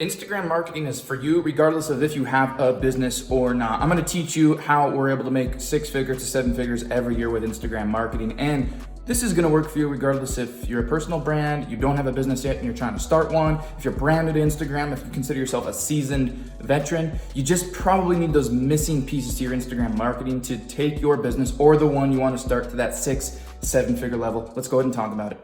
Instagram marketing is for you regardless of if you have a business or not. I'm gonna teach you how we're able to make 6 figures to 7 figures every year with Instagram marketing. And this is gonna work for you regardless if you're a personal brand, you don't have a business yet and you're trying to start one, if you're brand new to Instagram, if you consider yourself a seasoned veteran, you just probably need those missing pieces to your Instagram marketing to take your business or the one you wanna start to that 6-7 figure level. Let's go ahead and talk about it.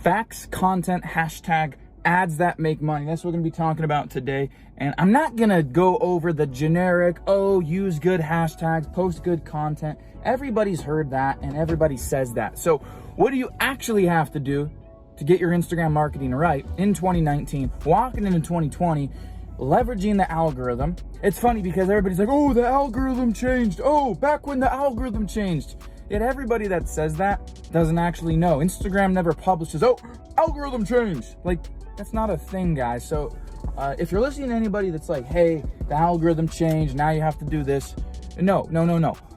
Facts, content, hashtag, ads that make money. That's what we're gonna be talking about today. And I'm not gonna go over the generic, use good hashtags, post good content. Everybody's heard that and everybody says that. So what do you actually have to do to get your Instagram marketing right in 2019, walking into 2020, leveraging the algorithm? It's funny because everybody's like, the algorithm changed. Back when the algorithm changed. Yet everybody that says that doesn't actually know. Instagram never publishes, algorithm changed. Like, that's not a thing, guys. So if you're listening to anybody that's like, hey, the algorithm changed, now you have to do this. No.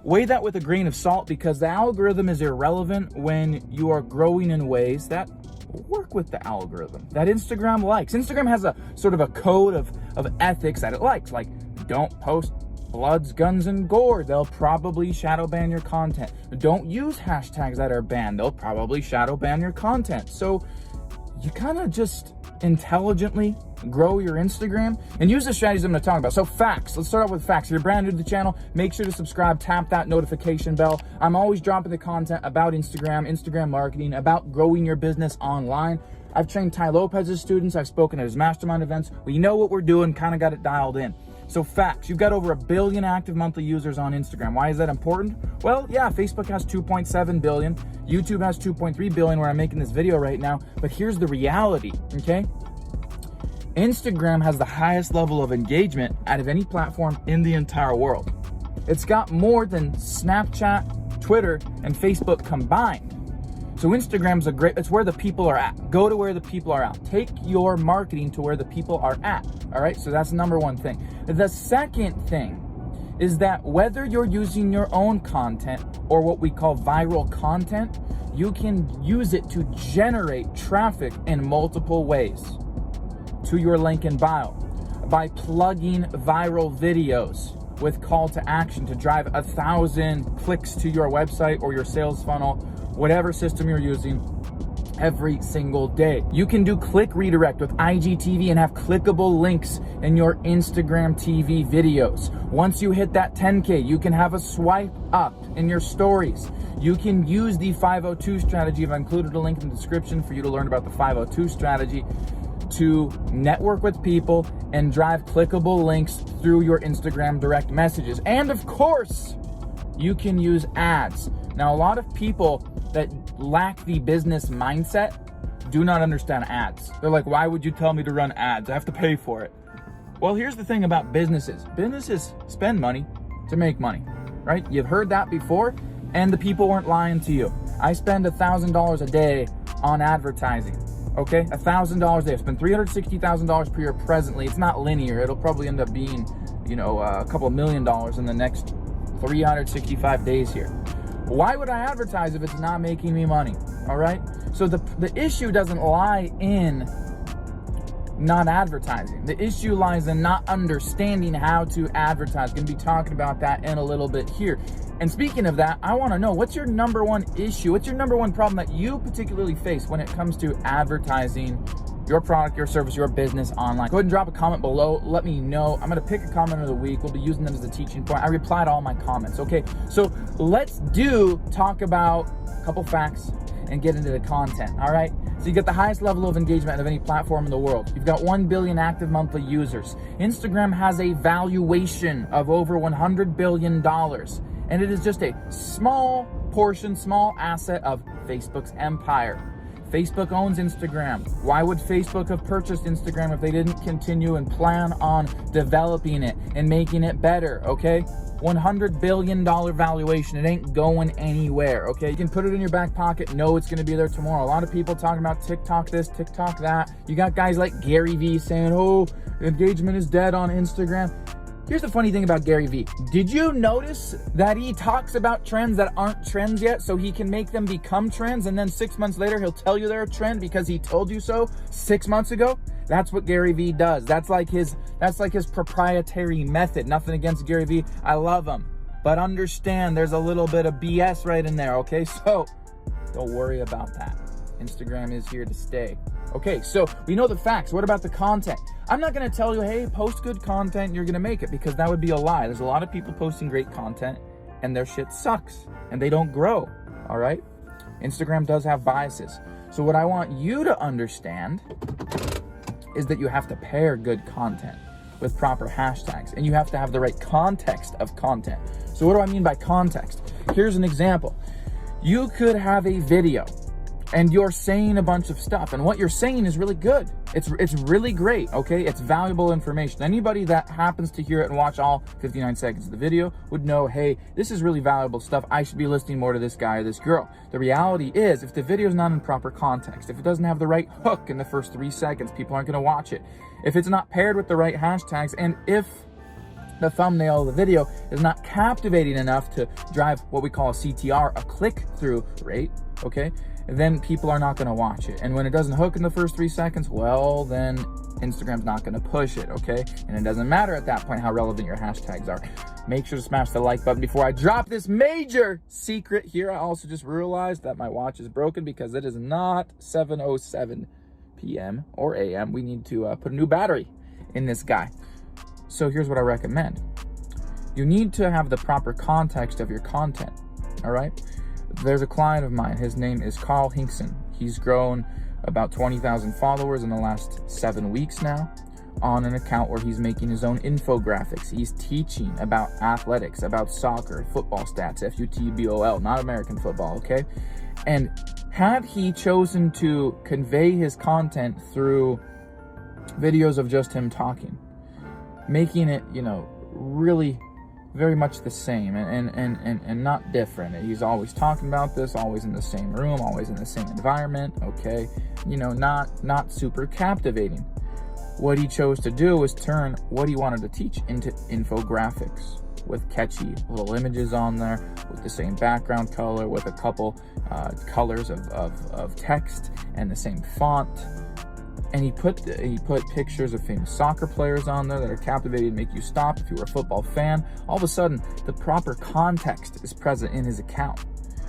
Weigh that with a grain of salt because the algorithm is irrelevant when you are growing in ways that work with the algorithm, that Instagram likes. Instagram has a sort of a code of ethics that it likes, like don't post bloods, guns, and gore. They'll probably shadow ban your content. Don't use hashtags that are banned. They'll probably shadow ban your content. So you kind of just intelligently grow your Instagram and use the strategies I'm going to talk about. So facts. Let's start off with facts. If you're brand new to the channel, make sure to subscribe, tap that notification bell. I'm always dropping the content about Instagram marketing, about growing your business online. I've trained Ty Lopez's students. I've spoken at his mastermind events. We know what we're doing, kind of got it dialed in. So facts, you've got over 1 billion active monthly users on Instagram. Why is that important? Well, yeah, Facebook has 2.7 billion. YouTube has 2.3 billion where I'm making this video right now. But here's the reality, okay? Instagram has the highest level of engagement out of any platform in the entire world. It's got more than Snapchat, Twitter, and Facebook combined. So Instagram's it's where the people are at. Go to where the people are at. Take your marketing to where the people are at. All right, so that's number one thing. The second thing is that whether you're using your own content or what we call viral content, you can use it to generate traffic in multiple ways to your link in bio by plugging viral videos with call to action to drive 1,000 clicks to your website or your sales funnel, whatever system you're using, every single day. You can do click redirect with IGTV and have clickable links in your Instagram TV videos. Once you hit that 10K, you can have a swipe up in your stories. You can use the 502 strategy. I've included a link in the description for you to learn about the 502 strategy to network with people and drive clickable links through your Instagram direct messages. And of course, you can use ads. Now, a lot of people that lack the business mindset do not understand ads. They're like, why would you tell me to run ads? I have to pay for it. Well, here's the thing about businesses. Businesses spend money to make money, right? You've heard that before, and the people weren't lying to you. I spend $1,000 a day on advertising, okay? $1,000 a day. I spend $360,000 per year presently. It's not linear. It'll probably end up being, a couple $1 million in the next 365 days here. Why would I advertise if it's not making me money? All right. So the issue doesn't lie in not advertising. The issue lies in not understanding how to advertise. Going to be talking about that in a little bit here. And speaking of that, I want to know, what's your number one issue? What's your number one problem that you particularly face when it comes to advertising your product, your service, your business online? Go ahead and drop a comment below. Let me know. I'm going to pick a comment of the week. We'll be using them as a teaching point. I reply to all my comments. Okay. So let's talk about a couple facts and get into the content. All right. So you get the highest level of engagement of any platform in the world. You've got 1 billion active monthly users. Instagram has a valuation of over $100 billion. And it is just a small portion, small asset of Facebook's empire. Facebook owns Instagram. Why would Facebook have purchased Instagram if they didn't continue and plan on developing it and making it better, okay? $100 billion valuation. It ain't going anywhere, okay? You can put it in your back pocket, know it's gonna be there tomorrow. A lot of people talking about TikTok this, TikTok that. You got guys like Gary Vee saying, engagement is dead on Instagram. Here's the funny thing about Gary Vee. Did you notice that he talks about trends that aren't trends yet so he can make them become trends, and then 6 months later he'll tell you they're a trend because he told you so 6 months ago? That's what Gary Vee does. That's like his proprietary method. Nothing against Gary Vee. I love him. But understand there's a little bit of BS right in there, okay? So don't worry about that. Instagram is here to stay. Okay, so we know the facts. What about the content? I'm not going to tell you, hey, post good content and you're going to make it, because that would be a lie. There's a lot of people posting great content and their shit sucks and they don't grow, all right? Instagram does have biases. So what I want you to understand is that you have to pair good content with proper hashtags, and you have to have the right context of content. So what do I mean by context? Here's an example. You could have a video and you're saying a bunch of stuff, and what you're saying is really good. It's really great, okay? It's valuable information. Anybody that happens to hear it and watch all 59 seconds of the video would know, hey, this is really valuable stuff. I should be listening more to this guy or this girl. The reality is, if the video is not in proper context, if it doesn't have the right hook in the first 3 seconds, people aren't gonna watch it. If it's not paired with the right hashtags, and if the thumbnail of the video is not captivating enough to drive what we call a CTR, a click-through rate, okay, then people are not going to watch it. And when it doesn't hook in the first 3 seconds, well, then Instagram's not going to push it, okay? And it doesn't matter at that point how relevant your hashtags are. Make sure to smash the like button before I drop this major secret here. I also just realized that my watch is broken because it is not 7:07 p.m. or a.m. We need to put a new battery in this guy. So here's what I recommend. You need to have the proper context of your content, all right? There's a client of mine, his name is Carl Hinkson. He's grown about 20,000 followers in the last 7 weeks now on an account where he's making his own infographics. He's teaching about athletics, about soccer, football stats, FUTBOL, not American football, okay? And had he chosen to convey his content through videos of just him talking, making it, you know, really very much the same and not different. He's always talking about this, always in the same room, always in the same environment, okay? You know, not super captivating. What he chose to do was turn what he wanted to teach into infographics with catchy little images on there, with the same background color, with a couple colors of text and the same font. And he put pictures of famous soccer players on there that are captivating, make you stop if you were a football fan. All of a sudden, the proper context is present in his account.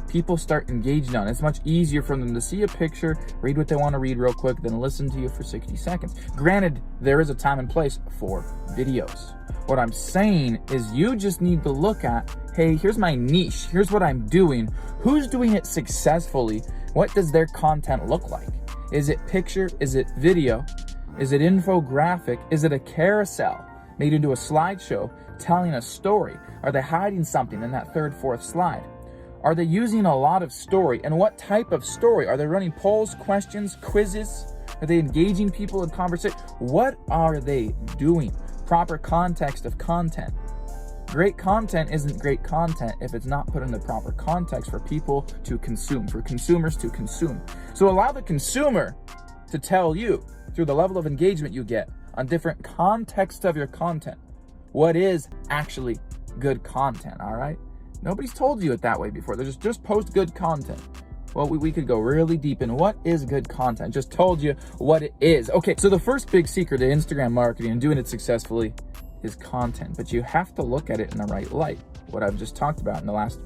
People start engaging on it. It's much easier for them to see a picture, read what they want to read real quick, than listen to you for 60 seconds. Granted, there is a time and place for videos. What I'm saying is you just need to look at, hey, here's my niche. Here's what I'm doing. Who's doing it successfully? What does their content look like? Is it picture? Is it video? Is it infographic? Is it a carousel made into a slideshow telling a story? Are they hiding something in that third, fourth slide? Are they using a lot of story? And what type of story? Are they running polls, questions, quizzes? Are they engaging people in conversation? What are they doing? Proper context of content. Great content isn't great content if it's not put in the proper context for people to consume, for consumers to consume. So allow the consumer to tell you, through the level of engagement you get on different contexts of your content, what is actually good content, all right? Nobody's told you it that way before. They're just post good content. Well, we could go really deep in what is good content. Just told you what it is. Okay, so the first big secret to Instagram marketing and doing it successfully is content, but you have to look at it in the right light. What I've just talked about in the last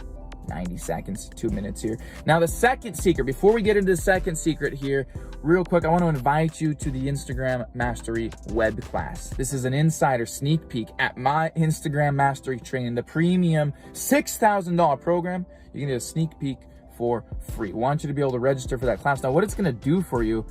90 seconds, 2 minutes here. Now, the second secret, before we get into the second secret here, real quick, I want to invite you to the Instagram Mastery web class. This is an insider sneak peek at my Instagram Mastery training, the premium $6,000 program. You can get a sneak peek for free. I want you to be able to register for that class. Now, what it's going to do for you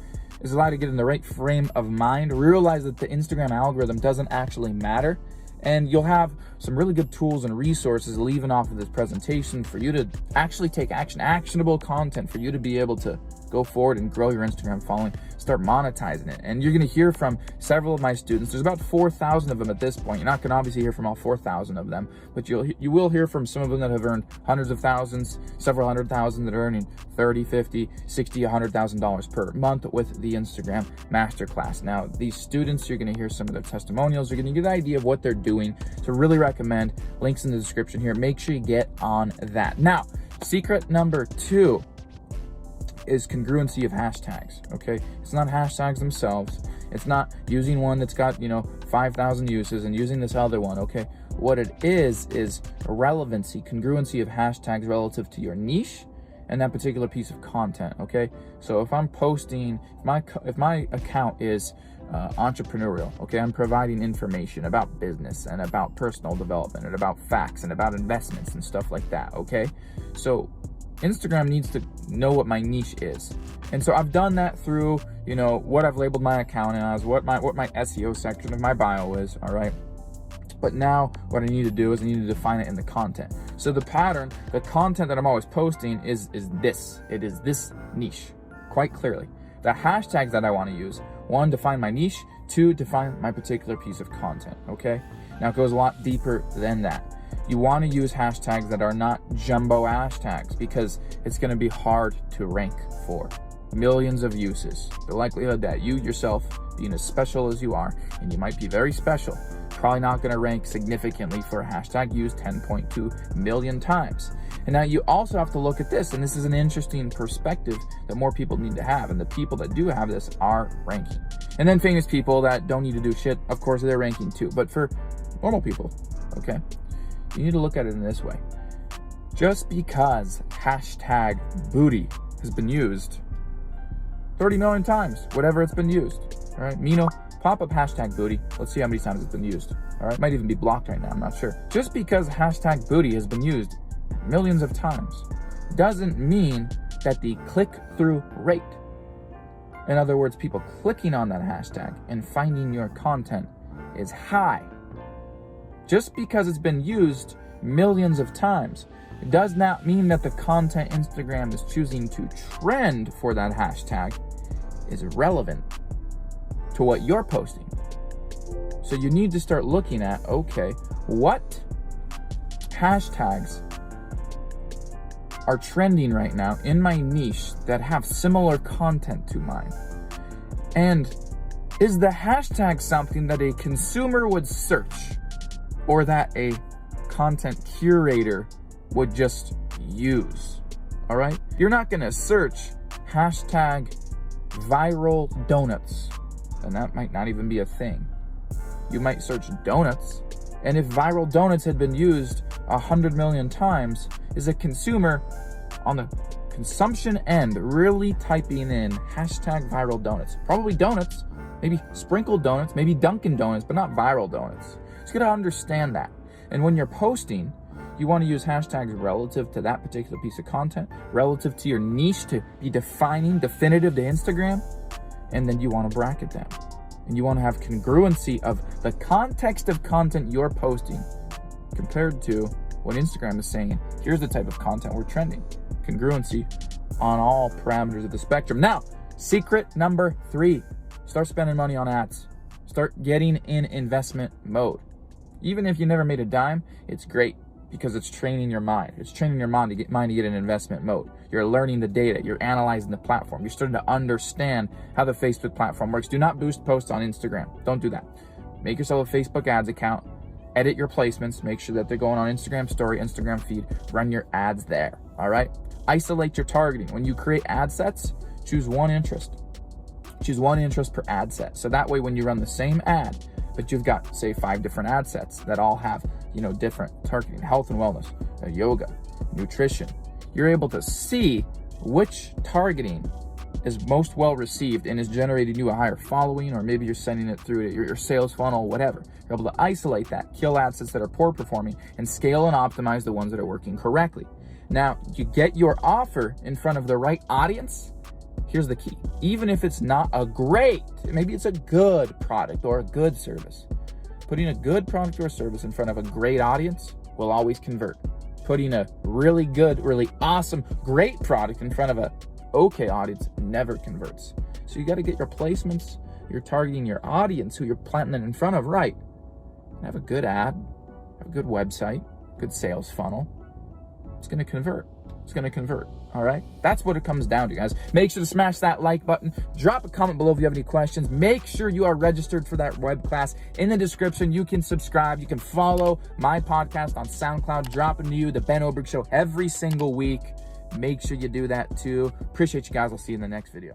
is allow you to get in the right frame of mind, realize that the Instagram algorithm doesn't actually matter. And you'll have some really good tools and resources leaving off of this presentation for you to actually take action, actionable content for you to be able to go forward and grow your Instagram following, start monetizing it. And you're going to hear from several of my students. There's about 4,000 of them at this point. You're not going to obviously hear from all 4,000 of them, but you will hear from some of them that have earned hundreds of thousands, several hundred thousand that are earning 30, 50, 60, $100,000 per month with the Instagram Masterclass. Now, these students, you're going to hear some of their testimonials. You're going to get an idea of what they're doing. So really recommend, links in the description here. Make sure you get on that. Now, secret number 2 is congruency of hashtags. Okay, it's not hashtags themselves. It's not using one that's got 5,000 uses and using this other one. Okay, what it is relevancy, congruency of hashtags relative to your niche and that particular piece of content. Okay, so if I'm posting, if my account is entrepreneurial, okay, I'm providing information about business and about personal development and about facts and about investments and stuff like that. Okay, so Instagram needs to know what my niche is. And so I've done that through, what I've labeled my account as, what my SEO section of my bio is, all right? But now what I need to do is I need to define it in the content. So the pattern, the content that I'm always posting is this. It is this niche, quite clearly. The hashtags that I want to use, 1, define my niche, 2, define my particular piece of content, okay? Now it goes a lot deeper than that. You want to use hashtags that are not jumbo hashtags because it's going to be hard to rank for. Millions of uses. The likelihood that you yourself, being as special as you are, and you might be very special, probably not going to rank significantly for a hashtag used 10.2 million times. And now you also have to look at this, and this is an interesting perspective that more people need to have, and the people that do have this are ranking. And then famous people that don't need to do shit, of course, they're ranking too. But for normal people, okay, you need to look at it in this way. Just because hashtag booty has been used 30 million times, whatever it's been used, all right? Mino, pop up hashtag booty. Let's see how many times it's been used, all right? Might even be blocked right now, I'm not sure. Just because hashtag booty has been used millions of times doesn't mean that the click-through rate, in other words, people clicking on that hashtag and finding your content, is high. Just because it's been used millions of times, it does not mean that the content Instagram is choosing to trend for that hashtag is relevant to what you're posting. So you need to start looking at, okay, what hashtags are trending right now in my niche that have similar content to mine? And is the hashtag something that a consumer would search, or that a content curator would just use? All right, you're not going to search hashtag viral donuts, and that might not even be a thing. You might search donuts, and if viral donuts had been used 100 million times, is a consumer on the consumption end really typing in hashtag viral donuts? Probably donuts, maybe sprinkled donuts, maybe Dunkin' Donuts, but not viral donuts. So you gotta understand that. And when you're posting, you want to use hashtags relative to that particular piece of content, relative to your niche, to be defining, definitive to Instagram, and then you want to bracket them. And you want to have congruency of the context of content you're posting compared to what Instagram is saying. Here's the type of content we're trending. Congruency on all parameters of the spectrum. Now, secret number 3, start spending money on ads. Start getting in investment mode. Even if you never made a dime, it's great because it's training your mind. It's training your mind to get in investment mode. You're learning the data. You're analyzing the platform. You're starting to understand how the Facebook platform works. Do not boost posts on Instagram. Don't do that. Make yourself a Facebook ads account. Edit your placements. Make sure that they're going on Instagram story, Instagram feed. Run your ads there. All right? Isolate your targeting. When you create ad sets, choose one interest. Choose one interest per ad set. So that way when you run the same ad, but you've got, say, 5 different ad sets that all have, different targeting, health and wellness, yoga, nutrition, you're able to see which targeting is most well received and is generating you a higher following, or maybe you're sending it through to your sales funnel, whatever. You're able to isolate that, kill ad sets that are poor performing, and scale and optimize the ones that are working correctly. Now, you get your offer in front of the right audience. Here's the key. Even if it's not a great, maybe it's a good product or a good service, Putting a good product or service in front of a great audience will always convert. Putting a really good, really awesome, great product in front of a okay audience never converts. So you got to get your placements, you're targeting your audience, who you're planting it in front of, right. Have a good ad, have a good website, good sales funnel. It's going to convert. It's going to convert. All right. That's what it comes down to, guys. Make sure to smash that like button. Drop a comment below if you have any questions. Make sure you are registered for that web class. In the description, you can subscribe. You can follow my podcast on SoundCloud, dropping to you the Ben Oberg Show every single week. Make sure you do that too. Appreciate you guys. I'll see you in the next video.